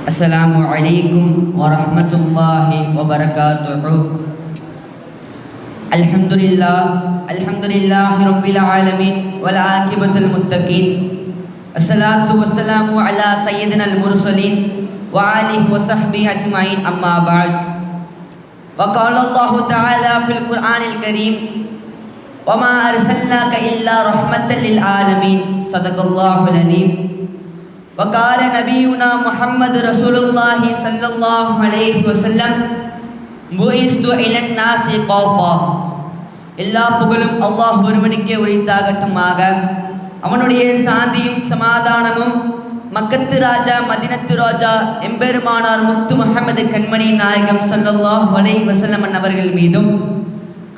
Assalamu alaikum wa rahmatullahi wa barakatuh. Alhamdulillahi rabbil alamin wal aqibatul muttaqin. Assalatu wassalamu ala sayyidina al-mursalin wa alihi wa sahbihi ajma'in, amma ba'd. Wa qala Allah ta'ala fil Qur'anil Karim, wa ma arsalnaka illa rahmatan lil alamin. Sadaqallahul alim. وقال نبينا محمد رسول الله صلى الله عليه وسلم بعثت إلى الناس قافا. எல்லா புகழும் அல்லாஹ் ஒருவனுக்கே உரித்தாகட்டுமாக. அவனுடைய சாந்தியும் சமாதானமும் மக்கத்து ராஜா மதினத்து ராஜா எம்பெருமானார் முத்து முஹம்மது கண்மணி நாயகம் ஸல்லல்லாஹு அலைஹி வஸல்லம் அவர்கள் மீதும்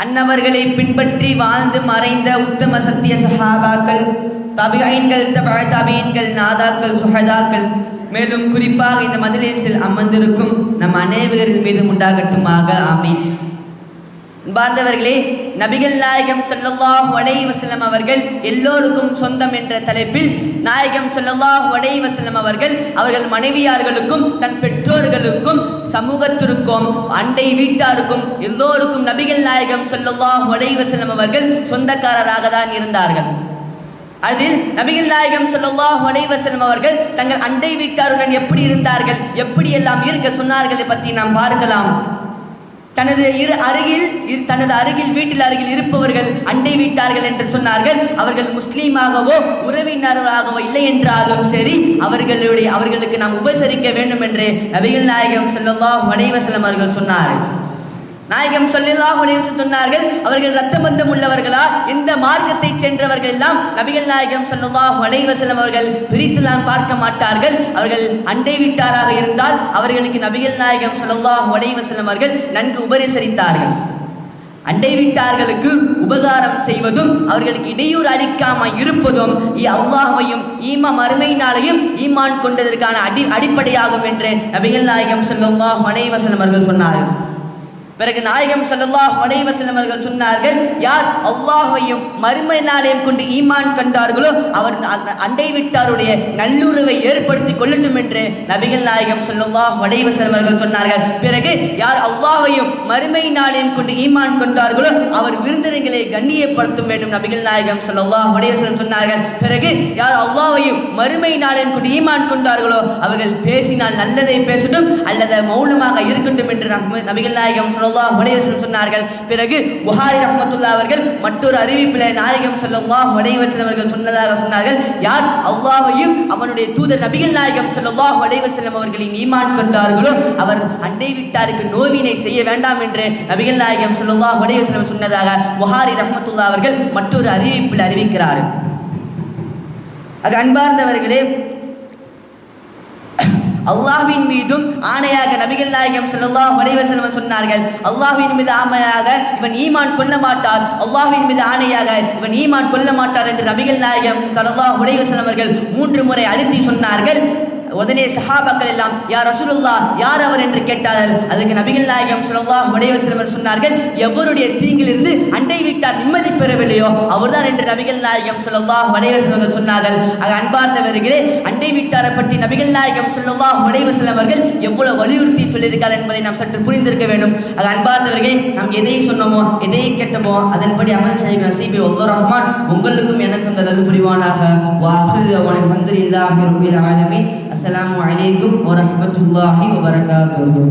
அன்னவர்களை பின்பற்றி வாழ்ந்து மறைந்த உத்தம சத்திய சஹாபாக்கள், தபிஈன்கள், தபீன்கள், நாதாக்கள், சுஹதாக்கள், மேலும் குறிப்பாக இந்த மஜ்லிஸில் அமர்ந்திருக்கும் நம் அனைவரின் மீதும் உண்டாகட்டுமாக. ஆமீன். அன்பார்ந்தவர்களே, நபிகள் நாயகம் ஸல்லல்லாஹு அலைஹி வஸல்லம் அவர்கள் எல்லோருக்கும் சொந்தம் என்ற தலைப்பில் நாயகம் ஸல்லல்லாஹு அலைஹி வஸல்லம் அவர்கள் மனைவியார்களுக்கும் தன் பெற்றோர்களுக்கும் சமூகத்திற்கும் அண்டை வீட்டாருக்கும் எல்லோருக்கும் நபிகள் நாயகம் ஸல்லல்லாஹு அலைஹி வஸல்லம் அவர்கள் சொந்தக்காரராக தான் இருந்தார்கள். அதில் நபிகள் நாயகம் ஸல்லல்லாஹு அலைஹி வஸல்லம் அவர்கள் தங்கள் அண்டை வீட்டாருடன் எப்படி இருந்தார்கள், எப்படி எல்லாம் இருக்க சொன்னார்கள் பற்றி நாம் பார்க்கலாம். தனது அருகில் வீட்டில் அருகில் இருப்பவர்கள் அண்டை வீட்டார்கள் என்று சொன்னார்கள். அவர்கள் முஸ்லீமாகவோ உறவினர்களாகவோ இல்லை என்றாலும் சரி, அவர்களுக்கு நாம் உபசரிக்க வேண்டும் என்று நபிகள் நாயகம் ஸல்லல்லாஹு அலைஹி வஸல்லம் அவர்கள் சொன்னார்கள். நாயகம் ஸல்லல்லாஹு அலைஹி வஸல்லம் சொன்னார்கள், அவர்கள் இரத்த பந்தம் உள்ளவர்களா, இந்த மார்க்கத்தை சென்றவர்கள் எல்லாம் நபிகள் நாயகம் ஸல்லல்லாஹு அலைஹி வஸல்லம் அவர்கள் பிரித்துலாம் பார்க்க மாட்டார்கள். அவர்கள் அண்டை வீட்டாராக இருந்தால் அவர்களுக்கு நபிகள் நாயகம் ஸல்லல்லாஹு அலைஹி வஸல்லம் அவர்கள் நன்கு உபசரித்தார்கள். அண்டை வீட்டார்களுக்கு உபகாரம் செய்வதும் அவர்களுக்கு இடையூறு அளிக்காமல் இருப்பதும் அல்லாஹ்வையும் மறுமை நாளையும் ஈமான் கொண்டதற்கான அடிப்படையாகும் என்று நபிகள் நாயகம் ஸல்லல்லாஹு அலைஹி வஸல்லம் அவர்கள் சொன்னார்கள். பிறகு நாயகம் ஸல்லல்லாஹு அலைஹி வஸல்லம் அவர்கள் சொன்னார்கள், யார் அல்லாஹ்வையும் மறுமை நாளையும் கொண்டு ஈமான் கண்டார்களோ அவர் அண்டை வீட்டாருடைய நல்லுறவை ஏற்படுத்தி கொள்ளட்டும் என்று நபிகள் நாயகம் ஸல்லல்லாஹு அலைஹி வஸல்லம் அவர்கள் சொன்னார்கள். பிறகு யார் அல்லாஹ்வையும் மறுமை நாளையும் கொண்டு ஈமான் கொண்டார்களோ அவர் விருந்தினர்களை கண்ணியப்படுத்தும் வேண்டும் நபிகள் நாயகம் ஸல்லல்லாஹு அலைஹி வஸல்லம் சொன்னார்கள். பிறகு யார் அல்லாஹ்வையும் மறுமை நாளையும் கொண்டு ஈமான் கொண்டார்களோ அவர்கள் பேசினால் நல்லதை பேசட்டும் அல்லது மௌனமாக இருக்கட்டும் என்று நபிகள் நாயகம் ஸல்லல்லாஹு அலைஹி வஸல்லம் சொன்னார்கள். பிறகு புகாரி ரஹ்மத்துல்லாஹி அவர்கள் மற்றொரு அறிவிப்பிலே நாயகம் ஸல்லல்லாஹு அலைஹி வஸல்லம் அவர்கள் சொன்னார்கள், யார் அல்லாஹ்வையும் அவனுடைய தூதர் நபிகள் நாயகம் ஸல்லல்லாஹு அலைஹி வஸல்லம் அவர்களின் ஈமான் கொண்டார்களோ அவர் அண்டை வீட்டாருக்கு நோவினை செய்ய வேண்டாம் என்று நபிகள் நாயகம் ஸல்லல்லாஹு அலைஹி வஸல்லம் சொன்னதாக புகாரி ரஹ்மத்துல்லாஹி அவர்கள் மற்றொரு அறிவிப்பில் அறிவிக்கிறார்கள். அன்பார்ந்தவர்களே, அல்லாஹ்வின் மீதும் ஆணையாக நபிகள் நாயகம் ஸல்லல்லாஹு அலைஹி வஸல்லம் சொன்னார்கள், அல்லாஹ்வின் மீது ஆணையாக இவன் ஈமான் கொள்ள மாட்டார், அல்லாஹ்வின் மீது ஆணையாக இவன் ஈமான் கொள்ள மாட்டார் என்று நபிகள் நாயகம் ஸல்லல்லாஹு அலைஹி வஸல்லம் அவர்கள் 3 முறை அழுத்தி சொன்னார்கள். உடனே சஹாபாக்கள் எல்லாம் யா ரசூலுல்லாஹ் யார் அவர் என்று கேட்டார்கள். அதுக்கு நபிகள் நாயகம் ஸல்லல்லாஹு அலைஹி வஸல்லம் சொன்னார்கள், எவருடைய தீங்கிலிருந்து அண்டை வீட்டார் நிம்மதி பெறவில்லையோ அவர்தான் என்று நபிகள் நாயகம் ஸல்லல்லாஹு அலைஹி வஸல்லம் சொன்னார்கள். அன்பார்ந்தவர்களே, அண்டை வீட்டாரை பற்றி நபிகள் நாயகம் ஸல்லல்லாஹு அலைஹி வஸல்லம் அவர்கள் எவ்வளவு வலியுறுத்தி சொல்லியிருக்கிறார்கள் என்பதை நாம் சற்று புரிந்திருக்க வேண்டும். அன்பார்ந்தவர்களே, நாம் எதை சொன்னோமோ எதை கேட்டோமோ அதன்படி அமல் செய்கிற நசீபை அல்லாஹ் ரஹ்மான் உங்களுக்கும் எனக்கும் தந்தல் புரிவானாக. வஆஹிரு தஅவானா அல்ஹம்துலில்லாஹி ரப்பில் ஆலமீன். அஸ்ஸலாமு அலைக்கும் வரஹ்மத்துல்லாஹி வபரகாத்துஹு.